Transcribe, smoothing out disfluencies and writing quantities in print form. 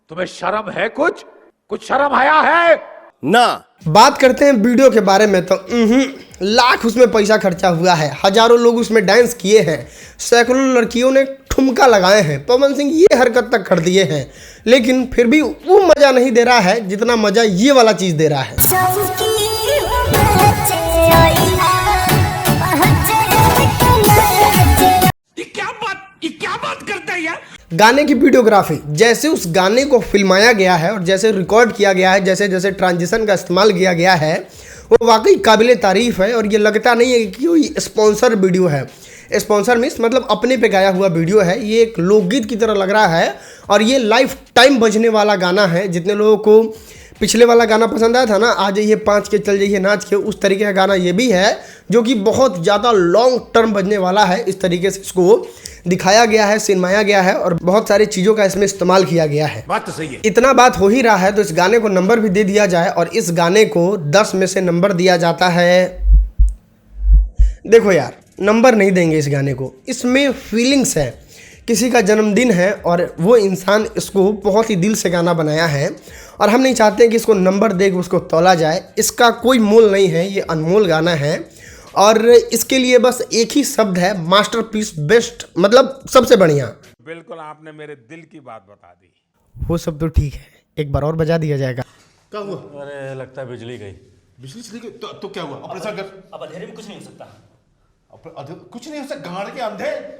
तुम्हें शर्म है? कुछ शर्म आया है ना? बात करते हैं वीडियो के बारे में तो लाख उसमें पैसा खर्चा हुआ है, हजारों लोग उसमें डांस किए हैं, सैकड़ों लड़कियों ने ठुमका लगाए हैं। पवन सिंह ये हरकत तक कर दिए हैं, लेकिन फिर भी वो मजा नहीं दे रहा है जितना मजा ये वाला चीज दे रहा है। ये क्या बात करता है यार? गाने की वीडियोग्राफी, जैसे उस गाने को फिल्माया गया है और जैसे रिकॉर्ड किया गया है, जैसे जैसे ट्रांजिशन का इस्तेमाल किया गया है, वो वाकई काबिले तारीफ है। और ये लगता नहीं है कि कोई स्पॉन्सर वीडियो है। स्पॉन्सर मीन्स मतलब अपने पे गाया हुआ वीडियो है। ये एक लोकगीत की तरह लग रहा है और ये लाइफ टाइम बजने वाला गाना है। जितने लोगों को पिछले वाला गाना पसंद आया था ना, आ जाइए 5 के चल जाइए नाच के, उस तरीके का गाना ये भी है जो कि बहुत ज़्यादा लॉन्ग टर्म बजने वाला है। इस तरीके से इसको दिखाया गया है, सिनेमाया गया है और बहुत सारी चीज़ों का इसमें इस्तेमाल किया गया है। बात तो सही है। इतना बात हो ही रहा है तो इस गाने को नंबर भी दे दिया जाए और इस गाने को 10 में से नंबर दिया जाता है। देखो यार, नंबर नहीं देंगे इस गाने को, इसमें फीलिंग्स है, किसी का जन्मदिन है और वो इंसान इसको बहुत ही दिल से गाना बनाया है और हम नहीं चाहते कि इसको नंबर दे के उसको तौला जाए। इसका कोई मोल नहीं है, ये अनमोल गाना है और इसके लिए बस एक ही शब्द है, मास्टरपीस, बेस्ट, मतलब सबसे बढ़िया। बिल्कुल आपने मेरे दिल की बात बता दी। वो सब तो ठीक है, एक बार और बजा दिया जाएगा। क्या हुआ? अरे लगता है बिजली गई। बिजली चली गई तो क्या हुआ? ऑपरेशन कर। अब अंधेरे में कुछ नहीं हो सकता। कुछ नहीं हो सकता, गाड़ के अंधे